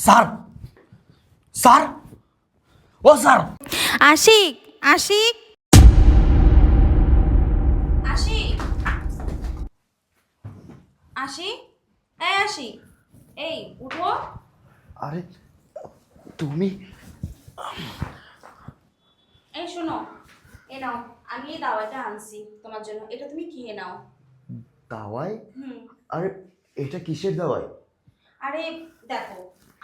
Sir, sir, ও sir. Ashiq, Ashiq, Ashiq, Ashiq, এই আশিক, এই উঠো। আরে তুমি? এই শোনো, এ নাও, আমি এই দাওয়াটা আনছি তোমার জন্য, এটা তুমি খেয়ে নাও। দাওয়াই? হুম। আরে এটা কিসের দাওয়াই? আরে দেখো,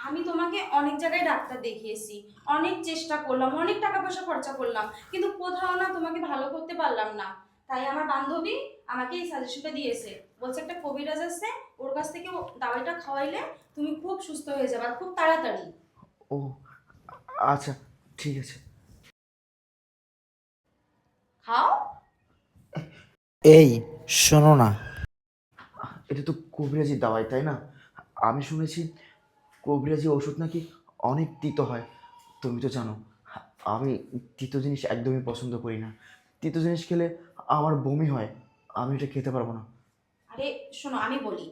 আমি তোমাকে অনেক জায়গায় ডাক্তার দেখিয়েছি, অনেক চেষ্টা করলাম, অনেক টাকা পয়সা খরচা করলাম, কিন্তু কোথাও না তোমাকে ভালো করতে পারলাম না। তাই আমার বান্ধবী আমাকে এই সাজেশনটা দিয়েছে, বলছে একটা কবিরাজ আছে, ওর কাছ থেকে দাওয়াইটা খাওয়াইলে তুমি খুব সুস্থ হয়ে যাবে আর খুব তাড়াতাড়ি। ও আচ্ছা, ঠিক আছে। খাও। এই শোনো না, এটা তো কবিরাজি দাওয়াই, তাই না? আমি শুনেছি কবিরাজি ওষুধ নাকি অনেক তিতো হয়। তুমি তো জানো আমি তিতো জিনিস একদমই পছন্দ করি না। তিতো জিনিস খেলে আমার বমি হয়, আমি এটা খেতে পারবো না। আরে শোনো, আমি বলি,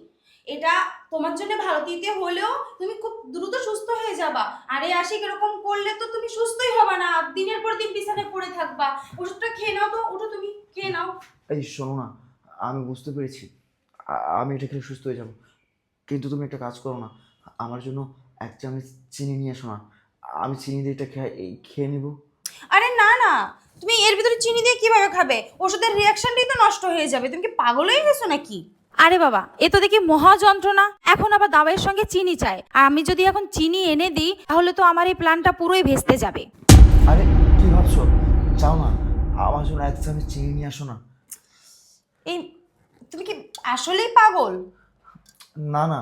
এটা তোমার জন্য ভালো, দিতে হলেও তুমি খুব দ্রুত সুস্থ হয়ে যাবা। আরে আশিক, এরকম করলে তো তুমি সুস্থই হবে না, দিনের পর দিন বিছানায় পড়ে থাকবা। ওষুধটা খেয়ে নাও তো, উঠো, তুমি খেয়ে নাও। এই শোনো না, আমি বুঝতে পেরেছি আমি এটা খেলে সুস্থ হয়ে যাব, কিন্তু তুমি একটা কাজ করো না, আমার জন্য এক চামচ চিনি নিয়ে এসো না। আমি চিনি দিয়ে এটা খেয়ে নিব। আরে না না, তুমি এর ভিতরে চিনি দিয়ে কিভাবে খাবে? ওষুধের রিয়াকশনটাই তো নষ্ট হয়ে যাবে। তুমি কি পাগল হয়ে গেছো নাকি? আরে বাবা, এ তো দেখি মহা যন্ত্রণা। এখন আবার দাওয়াইয়ের সঙ্গে চিনি চাই, আর আমি যদি এখন চিনি এনে দিই তাহলে তো আমার এই প্ল্যানটা পুরোই ভেস্তে যাবে। আরে কি ভাবছো? যাও না, আমার জন্য এক চামচ চিনি নিয়ে আসো না। এই, তুমি কি আসলেই পাগল? না না,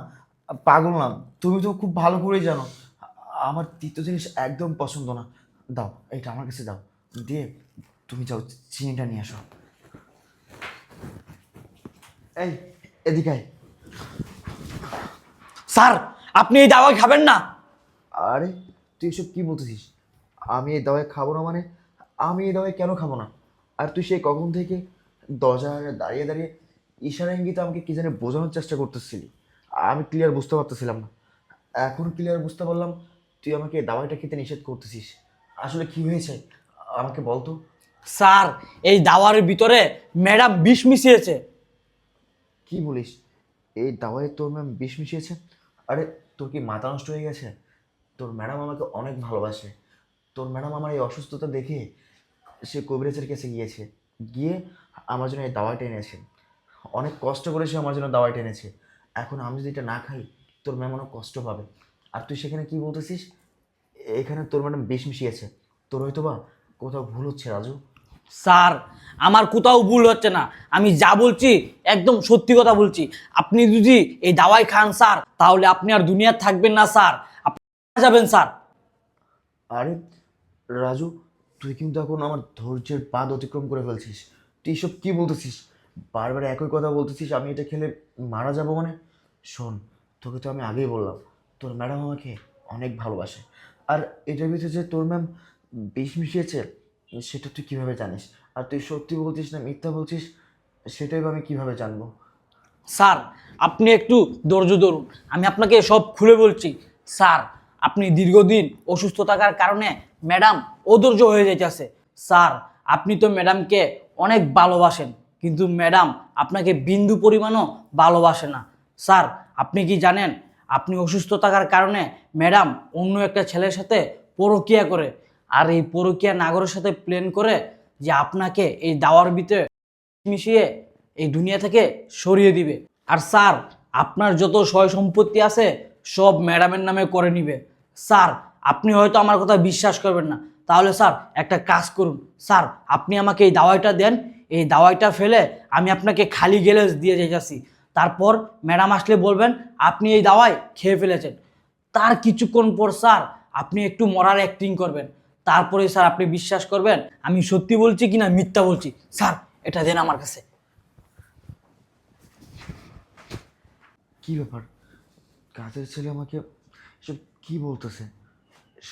পাগল না, তুমি তো খুব ভালো করেই জানো আমার তিতো জিনিস একদম পছন্দ না। দাও, এটা আমার কাছে দাও, দিয়ে তুমি যাও চিনিটা নিয়ে আসো। এই এদিকে আয়। স্যার আপনি এই দাওয়াই খাবেন না। আরে তুই এসব কি বলতেছিস? আমি এই দাওয়াই খাবো না মানে? আমি এই দাওয়াই কেন খাবো না? আর তুই সেই কখন থেকে দরজায় দাঁড়িয়ে দাঁড়িয়ে ইশারা ইঙ্গিতে আমাকে কি জানি বোঝানোর চেষ্টা করতেছিলি, আমি ক্লিয়ার বুঝতে পারতেছিলাম না। এখন ক্লিয়ার বুঝতে পারলাম তুই আমাকে এই দাওয়াইটা খেতে নিষেধ করতেছিস। আসলে কি হয়েছে আমাকে বলতো। স্যার এই দাওয়ার ভিতরে ম্যাডাম বিষ মিশিয়েছে। কি বলিস? এই দাওয়ায় তোর ম্যাম বিষ মিশিয়েছে? আরে তোর কি মাথা নষ্ট হয়ে গেছে? তোর ম্যাডাম আমাকে অনেক ভালোবাসে। তোর ম্যাডাম আমার এই অসুস্থতা দেখে সে কবিরাজের কাছে গিয়েছে, গিয়ে আমার জন্য এই দাওয়াইটা এনেছে। অনেক কষ্ট করে সে আমার জন্য দাওয়াইটা এনেছে। এখন আমি যদি এটা না খাই তোর ম্যাম অনেক কষ্ট পাবে। আর তুই সেখানে কি বলতেছিস এখানে তোর ম্যাডাম বিষ মিশিয়েছে? তোর হয়তো বা কোথাও ভুল হচ্ছে রাজু। স্যার আমার কোথাও ভুল হচ্ছে না, আমি যা বলছি একদম সত্যি কথা বলছি। আপনি যদি এই দাওয়াই খান স্যার, তাহলে আপনি আর দুনিয়ায় থাকবেন না স্যার, আপনি মারা যাবেন স্যার। আরে রাজু, তুই কিন্তু এখন আমার ধৈর্যের বাঁধ অতিক্রম করে ফেলছিস। তুই এসব কি বলতেছিস? বারবার একই কথা বলতেছিস আমি এটা খেলে মারা যাব মানে? শোন, তোকে তো আমি আগেই বললাম তোর ম্যাডাম আমাকে অনেক ভালোবাসে। আর এটার ভিতরে যে তোর ম্যাম বিষ মিশিয়েছে সেটা তুই কীভাবে জানিস? আর তুই সত্যি বলছিস না মিথ্যা বলছিস সেটাই বা আমি কীভাবে জানবো? স্যার আপনি একটু ধৈর্য ধরুন, আমি আপনাকে সব খুলে বলছি। স্যার আপনি দীর্ঘদিন অসুস্থ থাকার কারণে ম্যাডাম অধৈর্য হয়ে যাইতেছে। স্যার আপনি তো ম্যাডামকে অনেক ভালোবাসেন, কিন্তু ম্যাডাম আপনাকে বিন্দু পরিমাণও ভালোবাসে না। স্যার আপনি কি জানেন, আপনি অসুস্থ থাকার কারণে ম্যাডাম অন্য একটা ছেলের সাথে পরকীয়া করে, আর এই পরকীয়া নাগরের সাথে প্ল্যান করে যে আপনাকে এই দাওয়ার ভিতরে মিশিয়ে এই দুনিয়া থেকে সরিয়ে দিবে। আর স্যার আপনার যত সয় সম্পত্তি আছে সব ম্যাডামের নামে করে নিবে। স্যার আপনি হয়তো আমার কথা বিশ্বাস করবেন না, তাহলে স্যার একটা কাজ করুন, স্যার আপনি আমাকে এই দাওয়াইটা দেন, এই দাওয়াইটা ফেলে আমি আপনাকে খালি গ্যালেজ দিয়ে যাচ্ছি। তারপর ম্যাডাম আসলে বলবেন আপনি এই দাওয়াই খেয়ে ফেলেছেন। তার কিছুক্ষণ পর স্যার আপনি একটু মরার অ্যাক্টিং করবেন, তারপরে স্যার আপনি বিশ্বাস করবেন আমি সত্যি বলছি কিনা মিথ্যা বলছি। স্যার এটা দেন আমার কাছে। কি ব্যাপার? কাজের ছেলে আমাকে সব কি বলতেছে?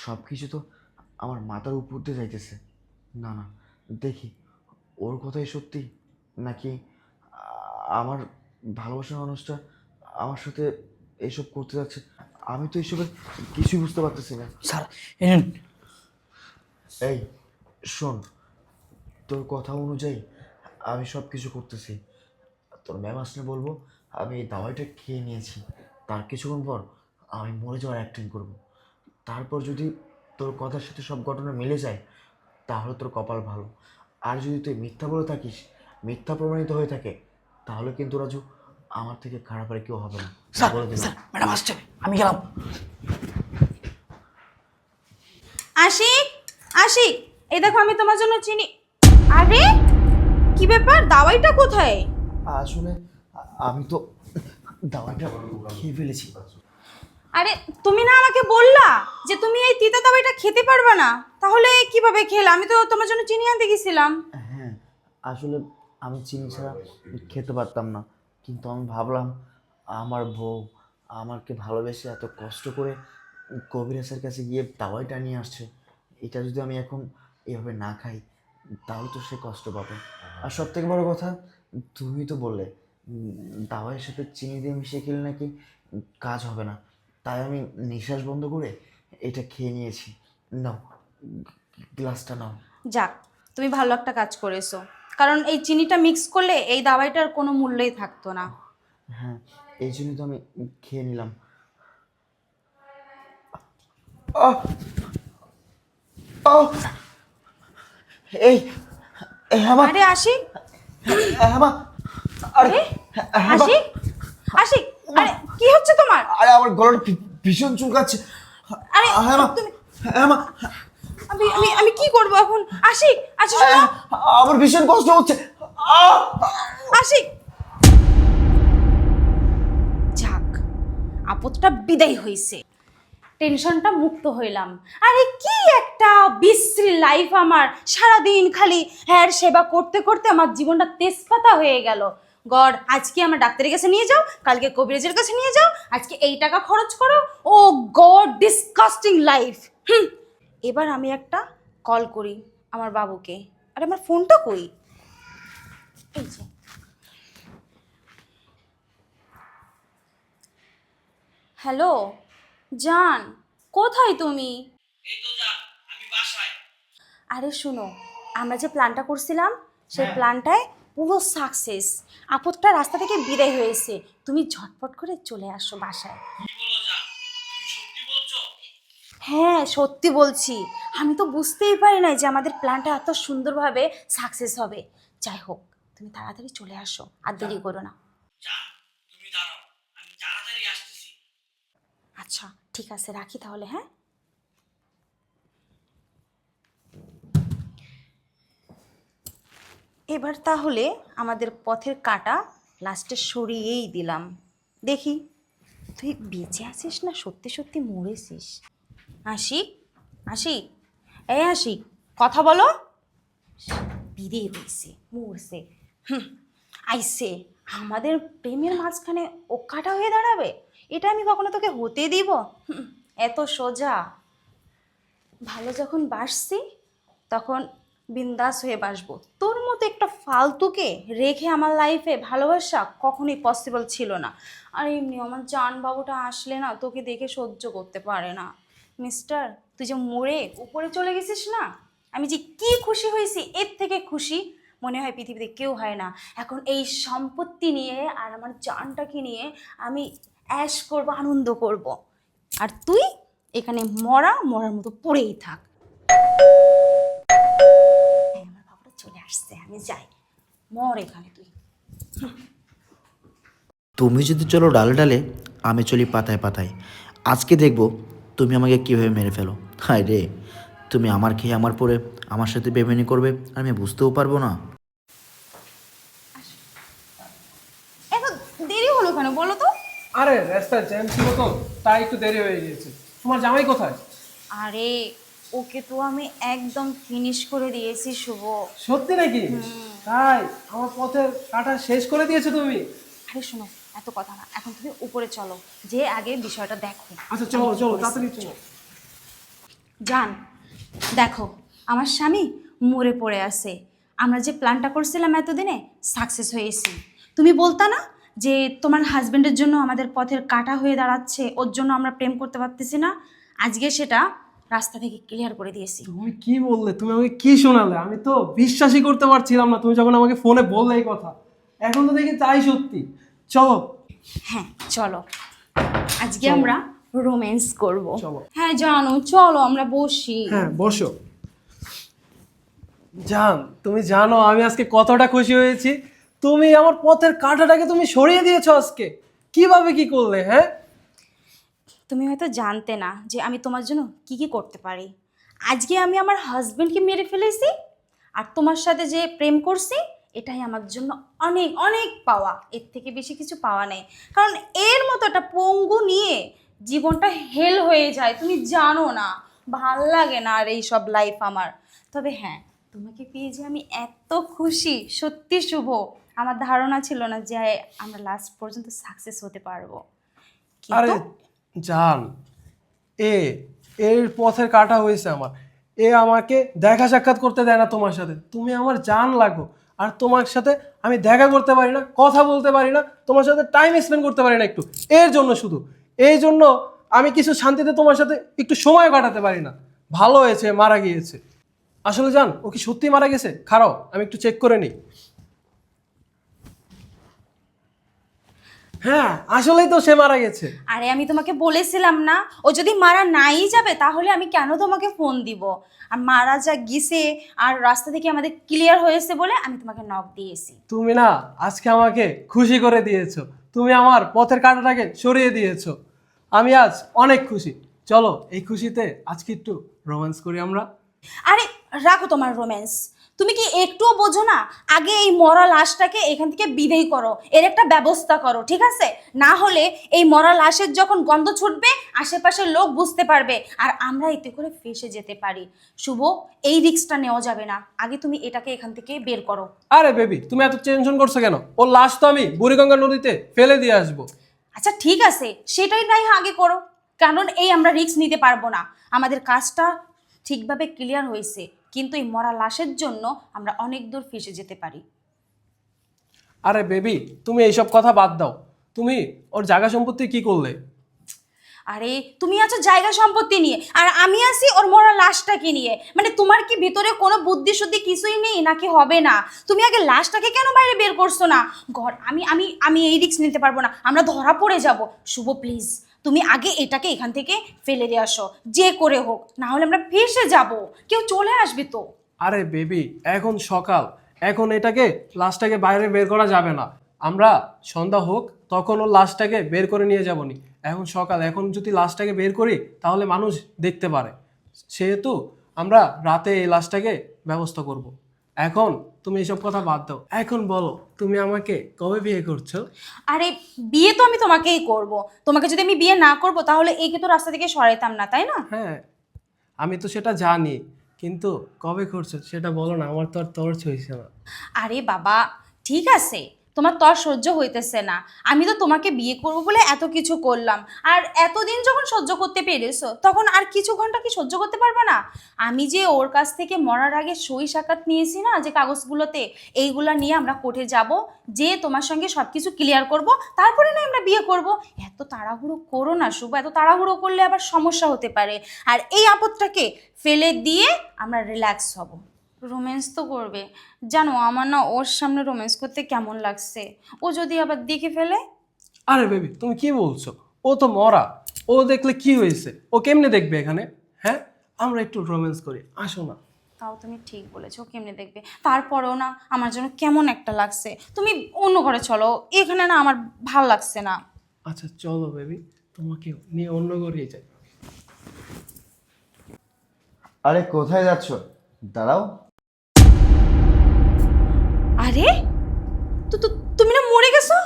সব কিছু তো আমার মাথার উপর দিয়ে যাইতেছে। না না, দেখি ওর কথাই সত্যি নাকি আমার ভালোবাসার মানুষটা আমার সাথে এসব করতে যাচ্ছে। আমি তো এইসবের কিছুই বুঝতে পারতেছি না। স্যার এনেন। এই শোন, তোর কথা অনুযায়ী আমি সব কিছু করতেছি। তোর ম্যাম আসলে বলবো আমি এই দাওয়াইটা খেয়ে নিয়েছি, তার কিছুক্ষণ পর আমি মরে যাওয়ার অ্যাক্টিং করব। তারপর যদি তোর কথার সাথে সব ঘটনা মিলে যায় তাহলে তোর কপাল ভালো, আর যদি তুই মিথ্যা বলে থাকিস, মিথ্যা প্রমাণিত হয়ে থাকে, তাহলে কিন্তু রাজু আমার থেকে খারাপ আর কেউ হবে না, স্যার বলে দিলাম। স্যার ম্যাডাম আসছে, আমি গেলাম। আশিক, আশিক, এই দেখো আমি তোমার জন্য চিনি। আরে কি ব্যাপার, দাওয়াইটা কোথায়? আসলে আমি তো দাওয়াইটা খেয়ে ফেলেছি। আরে তুমি না আমাকে বললা যে তুমি এই তিতা দাওয়াইটা খেতে পারবে না, তাহলে কিভাবে খেলে? আমি তো তোমার জন্য চিনি আনতে গেছিলাম। হ্যাঁ, আসলে আমি চিনি ছাড়া খেতে পারতাম না, কিন্তু আমি ভাবলাম আমার বউ আমাকে ভালোবেসে এত কষ্ট করে কবিরাজের কাছে গিয়ে দাওয়াইটা নিয়ে আসছে, এটা যদি আমি এখন এভাবে না খাই তাহলে তো সে কষ্ট পাবে। আর সব থেকে বড় কথা, তুমি তো বললে দাওয়াইয়ের সাথে চিনি দিয়ে মিশিয়ে খেলে নাকি কাজ হবে না, তাই আমি নিঃশ্বাস বন্ধ করে এটা খেয়ে নিয়েছি। নাও, গ্লাসটা নাও। যাক, তুমি ভালো একটা কাজ করেছো, কারণ এই চিনিটা মিক্স করলে এই দাওয়াইটার কোনো মূল্যই থাকতো না। হ্যাঁ, এই জন্য তো আমি খেয়ে নিলাম। আহ! আহ! এই এই হেমা, আরে আশিক, হেমা, আরে আরে হেমা, আশিক, আশিক, আরে কি হচ্ছে তোমার? আরে আমার গলাটা ভীষণ চুলকাচ্ছে। আরে হেমা, তুমি, হেমা, আমি আমি আমি কি করব এখন? আশিক, আচ্ছা শোনো, আমার ভীষণ কষ্ট হচ্ছে। আহ! আশিক। যাক, আপদটা বিদায় হইছে, টেনশনটা মুক্ত হইলাম। আরে কি একটা বিশ্রী লাইফ আমার, সারাদিন খালি হ্যার সেবা করতে করতে আমার জীবনটা তেজপাতা হয়ে গেল। গড, আজকে আমার ডাক্তারের কাছে নিয়ে যাও, কালকে কবিরাজের কাছে নিয়ে যাও, আজকে এই টাকা খরচ করো। ও গড, ডিসকাস্টিং লাইফ। এবার আমি একটা কল করি আমার বাবুকে। আরে আমার ফোনটা কই? এই যে। হ্যালো জান, কোথায় তুমি? এই তো যান, আমি বাসায়। আরে শোনো, আমরা যে প্ল্যানটা করছিলাম সেই প্ল্যানটায় পুরো সাকসেস। আপদটা রাস্তা থেকে বিদায় হয়েছে, তুমি ঝটপট করে চলে আসো বাসায়। কি বলো জান, তুমি সত্যি বলছো? হ্যাঁ সত্যি বলছি, আমি তো বুঝতেই পারি না যে আমাদের প্ল্যানটা এত সুন্দরভাবে সাকসেস হবে। যাই হোক, তুমি তাড়াতাড়ি চলে আসো, আর দেরি করো না। জান তুমি দাঁড়াও, আমি তাড়াতাড়ি আসতেছি। আচ্ছা ঠিক আছে, রাখি তাহলে। হ্যাঁ, এবার তাহলে আমাদের পথের কাঁটা লাস্টে সরিয়েই দিলাম। দেখি তুই বেঁচে আছিস না সত্যি সত্যি মরেছিস। আশিক, আশিক, এই আশিক, কথা বলো। বিদেয় হয়েছে, মরছে। আইসে আমাদের প্রেমের মাঝখানে ও কাটা হয়ে দাঁড়াবে, এটা আমি কখনো তোকে হতে দিব? এত সোজা? ভালো যখন বাসছি তখন বিন্দাস হয়ে বাসবো। তোর মতো একটা ফালতুকে রেখে আমার লাইফে ভালোবাসা কখনোই পসিবল ছিল না। আর এমনি আমার জান বাবুটা আসলে না তোকে দেখে সহ্য করতে পারে না। মিস্টার, তুই যে মরে উপরে চলে গেছিস না, আমি যে কি খুশি হয়েছি, এর থেকে খুশি মনে হয় পৃথিবীতে কেউ হয় না। এখন এই সম্পত্তি নিয়ে আর আমার জানটাকে নিয়ে আমি অ্যাশ করব, আনন্দ করব। আর তুই এখানে মরার মতো পড়েই থাক। হ্যাঁ, আমার বাবাটা চলে আসছে, আমি যাই, মর এখানে তুই। তুমি যদি চলো ডালে ডালে, আমি চলি পাতায় পাতায়। আজকে দেখবো তুমি আমাকে কীভাবে মেরে ফেলো। হায় রে, তুমি আমার খেয়ে আমার পরে আমার সাথে বেমানি করবে আর আমি বুঝতেও পারবো না। এত দেরি হলো কেন বলো তো? আরে রাস্তায় জ্যাম ছিল তো, তাই একটু দেরি হয়ে গিয়েছে। তোমার জামাই কোথায়? আরে ওকে তো আমি একদম ফিনিশ করে দিয়েছি শুভ। সত্যি নাকি? তাই আমার পথের কাটা শেষ করে দিয়েছো তুমি? আরে শোনো, এত কথা না, এখন তুমি উপরে চলো, যে আগে বিষয়টা দেখো। আচ্ছা চলো চলো, তাড়াতাড়ি চলো। জান, দেখো আমার স্বামী মরে পড়ে আছে, আমরা যে প্ল্যানটা করছিলাম এতদিনে সাকসেস হয়েছি। তুমি বলতা না যে তোমার হাজবেন্ডের জন্য আমাদের পথের কাঁটা হয়ে দাঁড়াচ্ছে, ওর জন্য আমরা প্রেম করতে পারতেছি না, আজকে সেটা রাস্তা থেকে ক্লিয়ার করে দিয়েছি। তুমি কি বললে, তুমি আমাকে কি শোনালে? আমি তো বিশ্বাসই করতে পারছিলাম না তুমি যখন আমাকে ফোনে বললে এই কথা। এখন তো দেখি তাই সত্যি। চলো। হ্যাঁ চলো, আজকে আমরা রোম্যান্স করব। চলো। হ্যাঁ জানো, চলো আমরা বসি। হ্যাঁ বসো। জান, তুমি জানো আমি আজকে কতটা খুশি হয়েছি। তুমি আমার পথের কাঁটাটাকে তুমি সরিয়ে দিয়েছো আজকে। কিভাবে কি করলে? হ্যাঁ, তুমি হয়তো জানতে না যে আমি তোমার জন্য কি কি করতে পারি। আজকে আমি আমার হাজবেন্ডকে মেরে ফেলেছি, আর তোমার সাথে যে প্রেম করছি এটাই আমার জন্য অনেক অনেক পাওয়া, এর থেকে বেশি কিছু পাওয়া নেই। কারণ এর মতো একটা পঙ্গু নিয়ে জীবনটা হেল হয়ে যায়, তুমি জানো না, ভাল লাগে না আর এই সব লাইফ আমার। তবে হ্যাঁ, তোমাকে পেয়ে যে আমি এত খুশি, সত্যি শুভ, আমার ধারণা ছিল না যে আমরা লাস্ট পর্যন্ত সাকসেস হতে পারবো। আরে কিন্তু জান, এর পথের কাটা হয়েছে আমার। এ আমাকে দেখা সাক্ষাৎ করতে দেয় না তোমার সাথে। তুমি আমার জান লাগো, আর তোমার সাথে আমি দেখা করতে পারি না, কথা বলতে পারি না, তোমার সাথে টাইম স্পেন্ড করতে পারি না একটু। এর জন্য, শুধু এই জন্য আমি কিছু শান্তিতে তোমার সাথে একটু সময় কাটাতে পারি না। ভালো হয়েছে মারা গিয়েছে। আসলে জান, ও কি সত্যি মারা গেছে? খারাপ, আমি একটু চেক করে নিই। হ্যাঁ, আসলেই তো সে মারা গেছে। আরে আমি তোমাকে বলেছিলাম না, ও যদি মারা নাই যাবে তাহলে আমি কেন তোমাকে ফোন দিব? আর মারা যা গিয়েছে আর রাস্তা থেকে আমাদের ক্লিয়ার হয়েছে বলে আমি তোমাকে নক দিয়েছি। তুমি না আজকে আমাকে খুশি করে দিয়েছো। তুমি আমার পথের কাঁটাটাকে সরিয়ে দিয়েছো। আমি আজ অনেক খুশি। চলো এই খুশিতে আজকে একটু রোম্যান্স করি আমরা। আরে রাখো তোমার রোম্যান্স, তুমি কি একটুও বোঝো না? আগে এই মরা লাশটাকে এখান থেকে বিদায় করো, এর একটা ব্যবস্থা করো, ঠিক আছে? না হলে এই মরা লাশের যখন গন্ধ ছুটবে আশেপাশের লোক বুঝতে পারবে, আর আমরা এতে করে ফেঁসে যেতে পারি। শুভ, এই রিস্কটা নেওয়া যাবে না, আগে তুমি এটাকে এখান থেকে বের করো। আরে বেবি, তুমি এত টেনশন করছো কেন? ওর লাশ তো আমি বুড়িগঙ্গা নদীতে ফেলে দিয়ে আসবো। আচ্ছা ঠিক আছে, সেটাই নাই আগে করো, কারণ এই আমরা রিস্ক নিতে পারবো না। আমাদের কাজটা ঠিকভাবে ক্লিয়ার হয়েছে, কিন্তু এই মরা লাশের জন্য আমরা অনেক দূর ফেঁসে যেতে পারি। আরে বেবি, তুমি এইসব কথা বাদ দাও। তুমি ওর জায়গা সম্পত্তি কি করলে? আরে তুমি আছো জায়গা সম্পত্তি নিয়ে, আর আমি আছি ওর মরা লাশটাকে নিয়ে। মানে তোমার কি ভিতরে কোনো বুদ্ধি শুদ্ধি কিছুই নেই নাকি? হবে না, তুমি আগে লাশটাকে কেন বাইরে বের করছো না? ঘর আমি আমি আমি এই রিস্ক নিতে পারবো না, আমরা ধরা পড়ে যাব। শুভ প্লিজ, তুমি আগে এটাকে এখান থেকে ফেলে দিয়ে আসো, যে করে হোক, না হলে আমরা ফেসে যাব, কেউ চলে আসবে তো। আরে বেবি, এখন সকাল, এখন এটাকে লাশটাকে বাইরে বের করা যাবে না। আমরা সন্ধ্যা হোক তখন ওর লাশটাকে বের করে নিয়ে যাবনি। এখন সকাল, এখন যদি লাশটাকে বের করি তাহলে মানুষ দেখতে পারে। সেহেতু আমরা রাতে এই লাশটাকে ব্যবস্থা করব। এখন তুমি এইসব কথা বাদ দাও। এখন বলো, তুমি আমাকে কবে বিয়ে করছো? আরে বিয়ে তো আমি তোমাকেই করব, তোমাকে যদি আমি বিয়ে না করব তাহলে একে তো রাস্তা থেকে সরাইতাম না, তাই না? হ্যাঁ, আমি তো সেটা জানি, কিন্তু কবে করছো সেটা বলো না, আমার তো আর তর্স হয়েছে না। আরে বাবা, ঠিক আছে, তোমার তো আর সহ্য হইতেছে না। আমি তো তোমাকে বিয়ে করবো বলে এত কিছু করলাম, আর এতদিন যখন সহ্য করতে পেরেছো তখন আর কিছু ঘন্টা কি সহ্য করতে পারবে না? আমি যে ওর কাছ থেকে মরার আগে সই সাক্ষাৎ নিয়েছি না, যে কাগজগুলোতে, এইগুলা নিয়ে আমরা কোর্টে যাব, যে তোমার সঙ্গে সব কিছু ক্লিয়ার করব, তারপরে না আমরা বিয়ে করব। এত তাড়াহুড়ো করো না শুভ, এত তাড়াহুড়ো করলে আবার সমস্যা হতে পারে। আর এই আপদটাকে ফেলে দিয়ে আমরা রিল্যাক্স হব। রোম্যান্স তো করবে, জানো আমার না ওর সামনে রোম্যান্স করতে কেমন লাগছে, ও যদি আবার দেখে ফেলে। আরে বেবি, তুমি কি বলছো? ও তো মরা, ও দেখলে কি হয়েছে? ও কেমনে দেখবে এখানে? হ্যাঁ, আমরা একটু রোম্যান্স করি, আসো না। তাও তুমি ঠিক বলেছো, ও কেমনে দেখবে? তারপরেও না আমার জন্য কেমন একটা লাগছে, তুমি অন্য ঘরে চলো, এখানে না আমার ভাল লাগছে না। আচ্ছা চলো বেবি, তোমাকে নিয়ে অন্য ঘরেই যাই। আরে কোথায় যাচ্ছ? দাঁড়াও। আরে তুমি না মরে গেছো?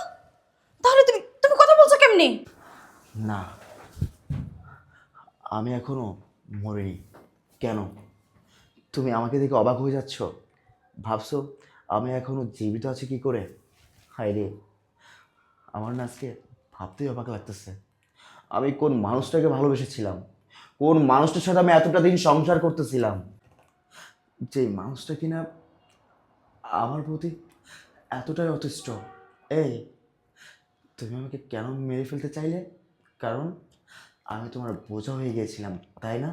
তাহলে তুমি তুমি কথা বলছো কেমনে? না, আমি এখনো মরিনি। কেন? তুমি আমাকে দেখে অবাক হয়ে যাচ্ছ? ভাবছো আমি এখনো জীবিত আছি কি করে? হায় রে, আমার না আজকে ভাবতেই অবাক লাগতেছে। আমি কোন মানুষটাকে ভালোবেসেছিলাম, কোন মানুষটার সাথে আমি এতটা দিন সংসার করতেছিলাম, যে মানুষটা কিনা আমার প্রতি এতটাই অতিষ্ঠ। এই, তুমি আমাকে কেন মেরে ফেলতে চাইলে? কারণ আমি তোমার বোঝা হয়ে গিয়েছিলাম, তাই না?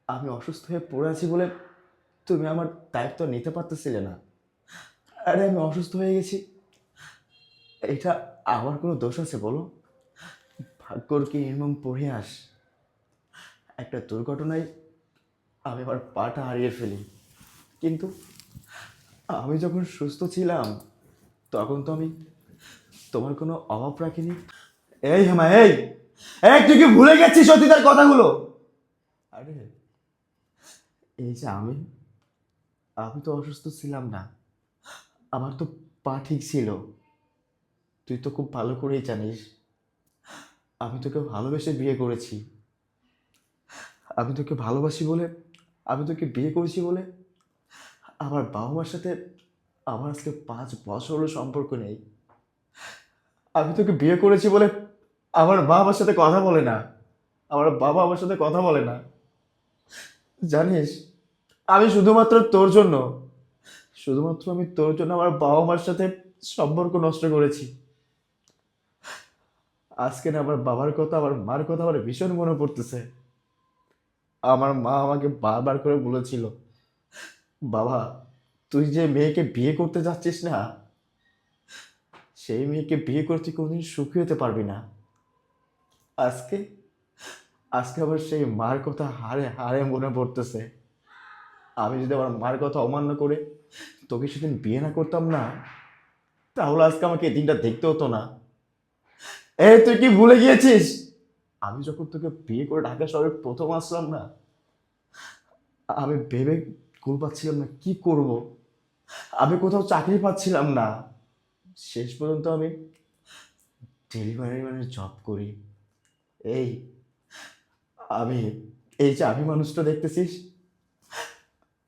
আমি অসুস্থ হয়ে পড়ে আছি বলে তুমি আমার দায়িত্ব নিতে পারতেছিলে না। আরে আমি অসুস্থ হয়ে গেছি, এটা আমার কোনো দোষ আছে বলো? ভাগ্যর কি নির্মম পরিহাস, একটা দুর্ঘটনায় আমি আমার পাটা হারিয়ে ফেলি। কিন্তু আমি যখন সুস্থ ছিলাম তখন তো আমি তোমার কোনো অভাব রাখিনি। এই হেমা, এই এই তুই কি ভুলে গেছিস সত্যিকার কথাগুলো? আরে এই যে আমি আমি তো অসুস্থ ছিলাম না, আমার তো পা ঠিক ছিল। তুই তো খুব ভালো করেই জানিস আমি তোকে ভালোবেসে বিয়ে করেছি। আমি তোকে ভালোবাসি বলে, আমি তোকে বিয়ে করেছি বলে আমার বাবা মার সাথে আমার আজকে 5 বছর হলো সম্পর্ক নেই। আমি তোকে বিয়ে করেছি বলে আমার মা আমার সাথে কথা বলে না, আমার বাবা আমার সাথে কথা বলে না। জানিস আমি শুধুমাত্র তোর জন্য, শুধুমাত্র আমি তোর জন্য আমার বাবা মার সাথে সম্পর্ক নষ্ট করেছি। আজকে না আমার বাবার কথা, আমার মার কথা আমার ভীষণ মনে পড়তেছে। আমার মা আমাকে বারবার করে বলেছিল, বাবা তুই যে মেয়েকে বিয়ে করতে যাচ্ছিস না, সেই মেয়েকে বিয়ে করে তুই কোনোদিন সুখী হতে পারবি না। আজকে আজকে আবার সেই মার কথা হাড়ে হাড়ে মনে পড়তেছে। আমি যদি আমার মার কথা অমান্য করে তোকে সেদিন বিয়ে না করতাম না, তাহলে আজকে আমাকে এই দিনটা দেখতে হতো না। এই তুই কি ভুলে গিয়েছিস আমি যখন তোকে বিয়ে করে ঢাকা শহরে প্রথম আসলাম না, আমি ভেবে কুল পাচ্ছিলাম না কি করব। আমি কোথাও চাকরি পাচ্ছিলাম না। শেষ পর্যন্ত আমি ডেলিভারি ম্যানের জব করি। এই আমি এই যে আমি মানুষটা দেখতেছিস,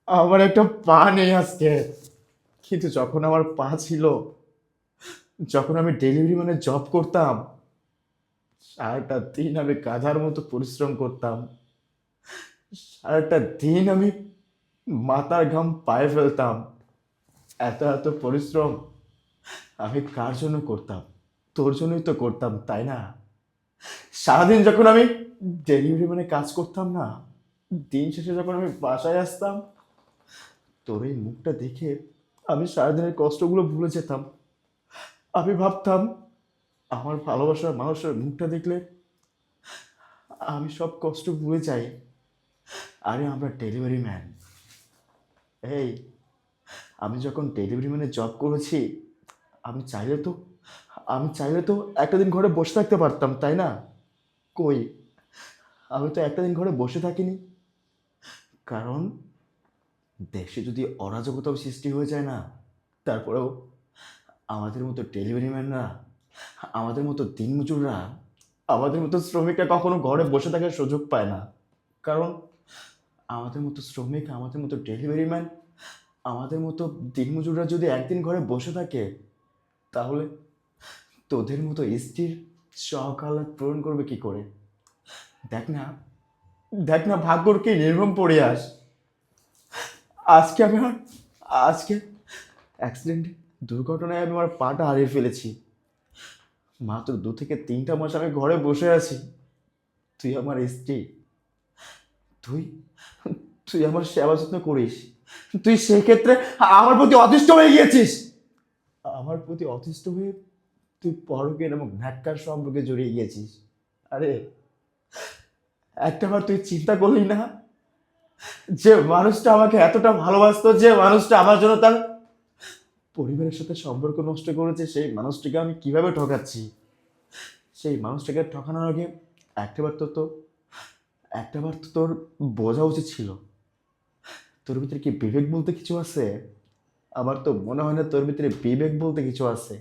আমার একটা পা নেই আজকে। কিন্তু যখন আমার পা ছিল, যখন আমি ডেলিভারি ম্যানের জব করতাম, সারাটা দিন আমি গাধার মতো পরিশ্রম করতাম। সারাটা দিন আমি মাথার ঘাম পায়ে ফেলতাম। এত এত পরিশ্রম আমি কার জন্য করতাম? তোর জন্যই তো করতাম, তাই না? সারাদিন যখন আমি ডেলিভারি মানে কাজ করতাম না, দিন শেষে যখন আমি বাসায় আসতাম, তোর এই মুখটা দেখে আমি সারাদিনের কষ্টগুলো ভুলে যেতাম। আমি ভাবতাম আমার ভালোবাসার মানুষের মুখটা দেখলে আমি সব কষ্ট ভুলে যাই। আরে আমরা ডেলিভারি ম্যান। এই আমি যখন ডেলিভারি ম্যানে জব করেছি, আমি চাইলে তো আমি চাইলে তো একটা দিন ঘরে বসে থাকতে পারতাম, তাই না? কই, আমি তো একটা দিন ঘরে বসে থাকিনি। কারণ দেশে যদি অরাজকতা সৃষ্টি হয়ে যায় না, তারপরেও আমাদের মতো ডেলিভারি ম্যানরা, আমাদের মতো দিনমজুররা, আমাদের মতো শ্রমিকরা কখনো ঘরে বসে থাকার সুযোগ পায় না। কারণ আমাদের মতো শ্রমিক, আমাদের মতো ডেলিভারি ম্যান, আমাদের মতো দিনমজুররা যদি একদিন ঘরে বসে থাকে, তাহলে তোদের মতো স্ত্রীর সকালে পূরণ করবে কি করে? দেখ না, দেখ না ভাগ্যর কি নির্মম পরিহাস। আজকে আমি আমার আজকে অ্যাক্সিডেন্টে, দুর্ঘটনায় আমি আমার পাটা হারিয়ে ফেলেছি। মাত্র 2 থেকে 3টা মাস আমি ঘরে বসে আছি। তুই আমার স্ত্রী, তুই তুই আমার সেবা যত্ন করিস, তুই সেই ক্ষেত্রে আমার প্রতি অতিষ্ঠ হয়ে গিয়েছিস। আমার প্রতি অতিষ্ঠ হয়ে তুই পরকীয়া এবং ন্যাক্কার সম্পর্কে জড়িয়ে গিয়েছিস। আরে একটাবার তুই চিন্তা করলি না যে মানুষটা আমাকে এতটা ভালোবাসতো, যে মানুষটা আমার জন্য তার পরিবারের সাথে সম্পর্ক নষ্ট করেছে, সেই মানুষটিকে আমি কিভাবে ঠকাচ্ছি? সেই মানুষটাকে ঠকানোর আগে একটাবার তো তো একটাবার তো তোর বোঝা উচিত ছিল তোর ভিতরে কি বিবেক বলতে কিছু আছে। আমার তো মনে হয় না তোর ভিতরে বিবেক বলতে কিছু আছে।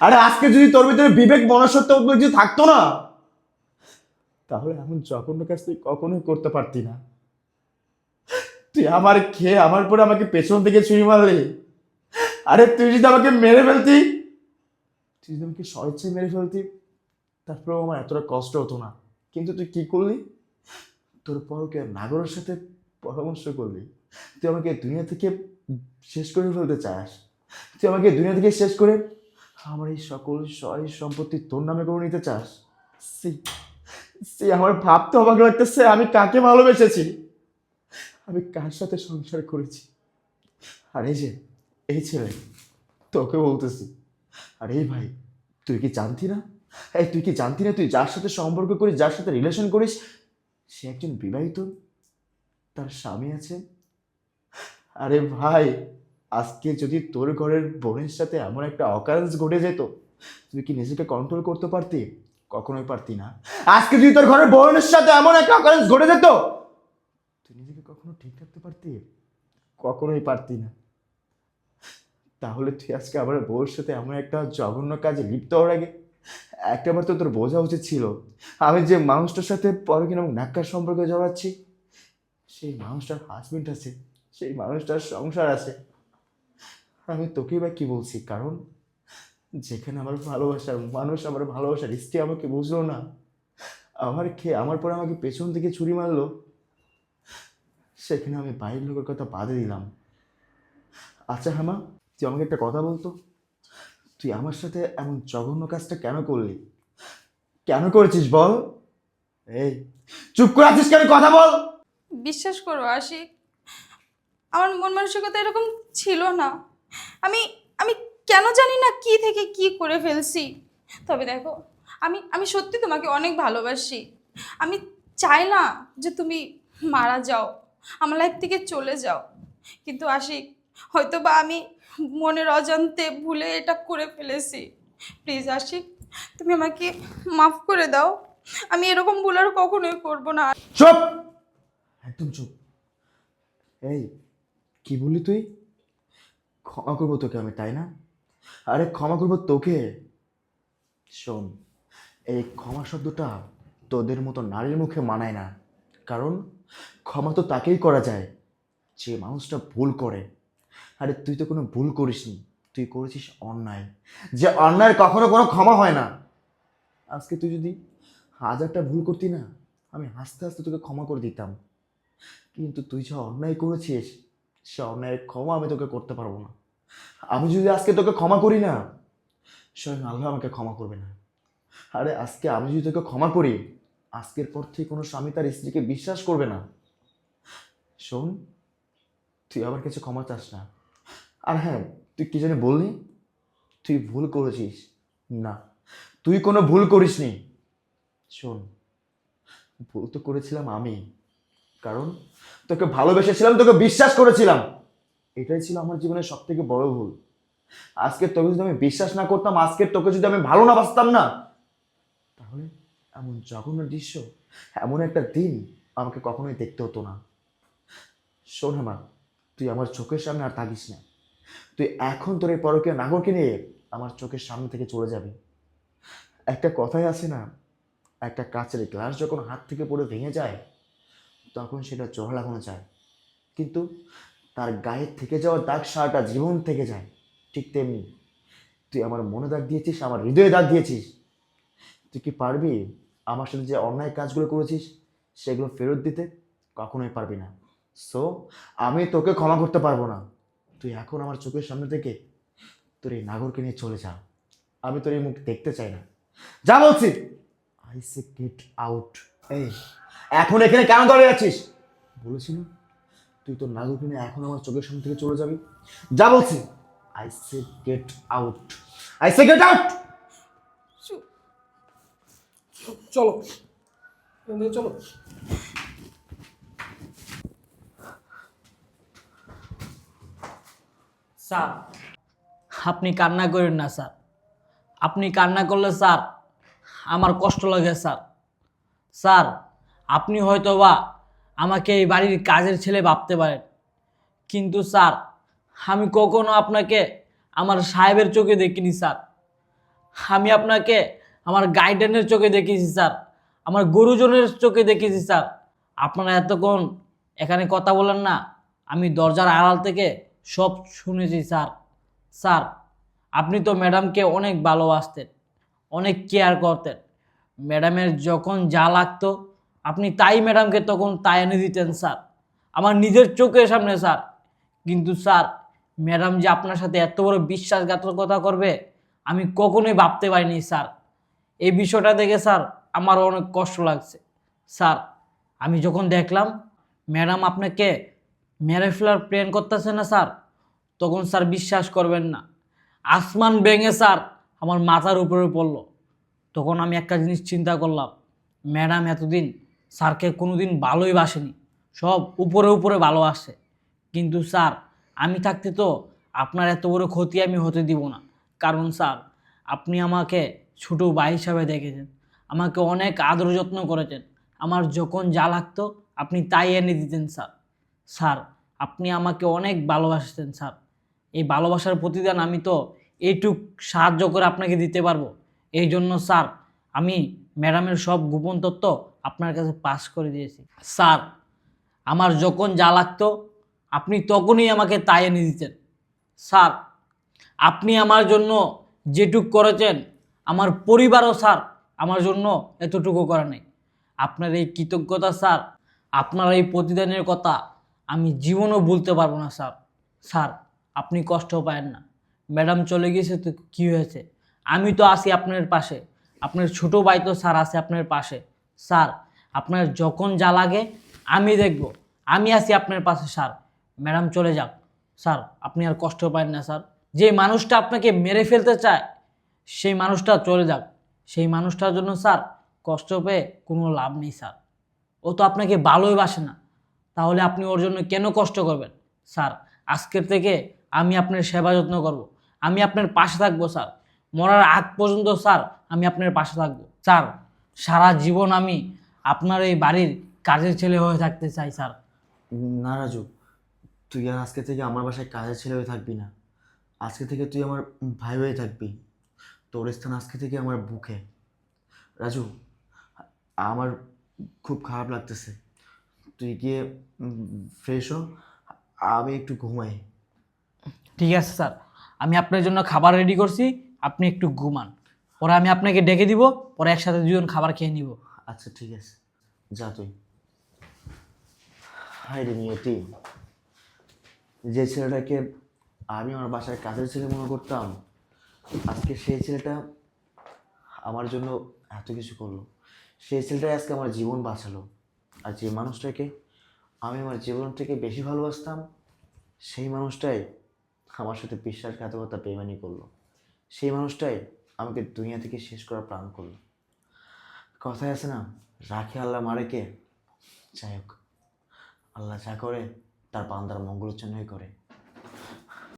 আরে আজকে যদি তোর ভিতরে বিবেক মনুষ্যত্ব কিছু থাকতো না, তাহলে এমন জঘন্য কাজ তুই কখনোই করতে পারতি না। তুই আমার খেয়ে আমার পরে আমাকে পেছন থেকে ছুরি মারলি। আরে তুই যদি আমাকে মেরে ফেলতি, তুই যদি আমাকে স্বেচ্ছায় মেরে ফেলতি, তারপরেও আমার এতটা কষ্ট হতো না। কিন্তু তুই কি করলি? তোর পরকে নাগরের সাথে পরামর্শ করলি। তুই আমাকে দুনিয়া থেকে শেষ করে ফেলতে চাস। তুই আমাকে দুনিয়া থেকে শেষ করে আমার এই সকল সয় সম্পত্তি তোর নামে করে নিতে চাস? সি সি, আমার ভাবতে অবাক লাগতেছে আমি কাকে ভালোবেসেছি, আমি কার সাথে সংসার করেছি। আর এই যে এই ছেলে, তোকে বলতেছি, আর এই ভাই, তুই কি জানতি না? এই তুই কি জানতি না তুই যার সাথে সম্পর্ক করিস, যার সাথে রিলেশন করিস, সে একজন বিবাহিত, তার স্বামী আছে। আরে ভাই, আজকে যদি তোর ঘরের বোনের সাথে এমন একটা অকারেন্স ঘটে যেত, তুই কি নিজেকে কন্ট্রোল করতে পারতি? কখনোই পারতি না। আজকে যদি তোর ঘরের বোনের সাথে এমন একটা অকারেন্স ঘটে যেত, তুই নিজেকে কখনো ঠিক রাখতে পারতি? কখনোই পারতি না। তাহলে তুই আজকে আমার বউর সাথে এমন একটা জঘন্য কাজে লিপ্ত হওয়ার আগে একটাবার তো তোর বোঝা উচিত ছিল, আমি যে মানুষটার সাথে পরকীয়া এবং ন্যাক্কার সম্পর্কে জড়াচ্ছি, সেই মানুষটার হাজবেন্ড আছে, সেই মানুষটার সংসার আছে। আমি তোকেই বা কি বলছি, কারণ যেখানে আমার ভালোবাসার মানুষ, আমার ভালোবাসার স্ত্রী আমাকে বুঝলো না, আমার খেয়ে আমার পরে আমাকে পেছন থেকে ছুরি মারলো, সেখানে আমি বাইরের লোকের কথা বাদে দিলাম। আচ্ছা হামা, তুই আমাকে একটা কথা বলতো, তুই আমার সাথে এমন জঘন্য কাজটা কেন করলি? কেন করেছিস বল? এই চুপ করে আছিস কেন? কথা বল। বিশ্বাস করো আশিক, আমার মন মানসিকতা এরকম ছিল না। আমি আমি কেন জানি না কি থেকে কি করে ফেলছি। তবে দেখো, আমি আমি সত্যি তোমাকে অনেক ভালোবাসি। আমি চাই না যে তুমি মারা যাও, আমার লাইফ থেকে চলে যাও। কিন্তু আশিক, হয়তো বা আমি মনের অজান্তে ভুলে এটা করে ফেলেছি। প্লিজ আশিক, তুমি আমাকে মাফ করে দাও। আমি এরকম ভুল আর কখনোই করবো না। চুপ, একদম চুপ। এই কি বললি তুই? ক্ষমা করবো তোকে আমি, তাই না? আরে ক্ষমা করবো তোকে? শোন, এই ক্ষমা শব্দটা তোদের মতো নারীর মুখে মানায় না। কারণ ক্ষমা তো তাকেই করা যায় যে মানুষটা ভুল করে। আরে তুই তো কোনো ভুল করিসনি, তুই করেছিস অন্যায়। যে অন্যায় কখনো কোনো ক্ষমা হয় না। আজকে তুই যদি 1000টা ভুল করতি না, আমি হাসতে হাসতে তোকে ক্ষমা করে দিতাম। কিন্তু তুই যে অন্যায় করেছিস, সে অন্যায়ের ক্ষমা আমি তোকে করতে পারবো না। আমি যদি আজকে তোকে ক্ষমা করি না, স্বয়ং আল্লাহ আমাকে ক্ষমা করবে না। আরে আজকে আমি যদি তোকে ক্ষমা করি, আজকের পর থেকে কোনো স্বামী তার স্ত্রীকে বিশ্বাস করবে না। শোন, তুই আমার কাছে ক্ষমা চাস না। আর হ্যাঁ, তুই কি জানি বললি, তুই ভুল করেছিস? না, তুই কোনো ভুল করিসনি। শোন, ভুল তো করেছিলাম আমি, কারণ তোকে ভালোবেসেছিলাম, তোকে বিশ্বাস করেছিলাম। এটাই ছিল আমার জীবনের সব থেকে বড় ভুল। আজকে তোকে যদি আমি বিশ্বাস না করতাম, আজকে তোকে যদি আমি ভালো না বাসতাম না, তাহলে এমন জঘন্য দৃশ্য, এমন একটা দিন আমাকে কখনোই দেখতে হতো না। শোন হেমা, তুই আমার চোখের সামনে আর থাকিস না। তুই এখন তোর এই পরকীয়া নাগরকে নিয়ে আমার চোখের সামনে থেকে চলে যাবি। একটা কথাই আছে না, একটা কাচের গ্লাস যখন হাত থেকে পড়ে ভেঙে যায়, তখন সেটা জোড়া লাগানো যায়, কিন্তু তার গায়ে থেকে যাওয়ার দাগ সারাটা জীবন থেকে যায়। ঠিক তেমনি তুই আমার মনে দাগ দিয়েছিস, আমার হৃদয়ে দাগ দিয়েছিস। তুই কি পারবি আমার সাথে যে অন্যায় কাজগুলো করেছিস সেগুলো ফেরত দিতে? কখনোই পারবি না। সো আমি তোকে ক্ষমা করতে পারবো না। তুই এখন আমার চোখের সামনে থেকে তোর এই নাগরকে নিয়ে চলে যা। আমি তোর এই মুখ দেখতে চাই না। যা বলছি, আই সে গেট আউট। এই এখন এখানে কেন দাঁড়িয়ে আছিস? বলেছি না, তুই তোর নাগরকে নিয়ে এখন আমার চোখের সামনে থেকে চলে যাবি। যা বলছি, I say get out, I say get out. চলো এখান থেকে চলো। স্যার, আপনি কান্না করেন না স্যার। আপনি কান্না করলে স্যার আমার কষ্ট লাগে স্যার। স্যার, আপনি হয়তো বা আমাকে এই বাড়ির কাজের ছেলে ভাবতে পারেন, কিন্তু স্যার আমি কখনো আপনাকে আমার সাহেবের চোখে দেখিনি স্যার। আমি আপনাকে আমার গাইডেনের চোখে দেখেছি স্যার, আমার গুরুজনের চোখে দেখেছি স্যার। আপনারা এতক্ষণ এখানে কথা বলেন না, আমি দরজার আড়াল থেকে সব শুনেছি স্যার। স্যার, আপনি তো ম্যাডামকে অনেক ভালোবাসতেন, অনেক কেয়ার করতেন। ম্যাডামের যখন যা লাগতো আপনি তাই ম্যাডামকে তখন তাই এনে দিতেন স্যার, আমার নিজের চোখের সামনে স্যার। কিন্তু স্যার, ম্যাডাম যে আপনার সাথে এত বড় বিশ্বাসঘাতকতা করবে আমি কখনোই ভাবতে পারিনি স্যার। এই বিষয়টা দেখে স্যার আমার অনেক কষ্ট লাগছে। স্যার আমি যখন দেখলাম ম্যাডাম আপনাকে মেরে ফেলার প্ল্যান করতেছে না স্যার, তখন স্যার বিশ্বাস করবেন না, আসমান ভেঙে স্যার আমার মাথার উপরে পড়লো। তখন আমি একটা জিনিস চিন্তা করলাম, ম্যাডাম এতদিন স্যারকে কোনোদিন ভালোই বাসেনি, সব উপরে উপরে ভালোবাসে। কিন্তু স্যার আমি থাকতে তো আপনার এত বড় ক্ষতি আমি হতে দিব না। কারণ স্যার আপনি আমাকে ছোটো ভাই হিসাবে দেখেছেন, আমাকে অনেক আদর যত্ন করেছেন, আমার যখন যা লাগতো আপনি তাই এনে দিতেন স্যার। স্যার আপনি আমাকে অনেক ভালোবাসতেন স্যার। এই ভালোবাসার প্রতিদান আমি তো এইটুক সাহায্য করে আপনাকে দিতে পারবো। এই জন্য স্যার আমি ম্যাডামের সব গোপন তথ্য আপনার কাছে পাস করে দিয়েছি। স্যার আমার যখন যা লাগতো আপনি তখনই আমাকে তাই এনে দিতেন। স্যার আপনি আমার জন্য যেটুক করেছেন আমার পরিবারও স্যার আমার জন্য এতটুকু করে নাই। আপনার এই কৃতজ্ঞতা স্যার, আপনার এই প্রতিদানের কথা আমি জীবনও ভুলতে পারবো না স্যার। স্যার আপনি কষ্ট পায়েন না, ম্যাডাম চলে গেছে তো কী হয়েছে, আমি তো আছি আপনার পাশে, আপনার ছোটো ভাই তো স্যার আছে আপনার পাশে। স্যার আপনার যখন যা লাগে আমি দেখব, আমি আছি আপনার পাশে স্যার। ম্যাডাম চলে যাক স্যার, আপনি আর কষ্ট পায়েন না স্যার। যে মানুষটা আপনাকে মেরে ফেলতে চায় সেই মানুষটা চলে যাক, সেই মানুষটার জন্য স্যার কষ্ট পেয়ে কোনো লাভ নেই স্যার। ও তো আপনাকে ভালোই বাসে না, তাহলে আপনি ওর জন্য কেন কষ্ট করবেন? স্যার আজকের থেকে আমি আপনার সেবা যত্ন করব, আমি আপনার পাশে থাকবো স্যার, মরার আগ পর্যন্ত স্যার আমি আপনার পাশে থাকবো স্যার। সারা জীবন আমি আপনার এই বাড়ির কাজের ছেলে হয়ে থাকতে চাই স্যার। না রাজু, তুই আর আজকে থেকে আমার বাসায় কাজের ছেলে হয়ে থাকবি না। আজকে থেকে তুই আমার ভাই হয়ে থাকবি। তোর স্থান আজকে থেকে আমার বুকে। রাজু, আমার খুব খারাপ লাগতেছে, তুই গিয়ে ফ্রেশ হ, আমি একটু ঘুমাই। ঠিক আছে স্যার, আমি আপনার জন্য খাবার রেডি করছি, আপনি একটু ঘুমান, পরে আমি আপনাকে ডেকে দিব, পরে একসাথে দুজন খাবার খেয়ে নিব। আচ্ছা ঠিক আছে, যা তুই। হাই রে নিয়তি, যে ছেলেটাকে আমি আমার বাসায় কাজের ছেলে মনে করতাম, আজকে সেই ছেলেটা আমার জন্য এত কিছু করলো। সেই ছেলেটাই আজকে আমার জীবন বাঁচালো। আর যে মানুষটাকে আমি আমার জীবন থেকে বেশি ভালোবাসতাম, সেই মানুষটাই আমার সাথে বিশ্বাসঘাতকতা বেইমানি করলো। সেই মানুষটাই আমাকে দুনিয়া থেকে শেষ করার প্ল্যান করলো। কথায় আছে না, রাখে আল্লাহ মারে কে। যাই হোক, আল্লাহ যা করে তার বান্দার মঙ্গলের জন্যই করে।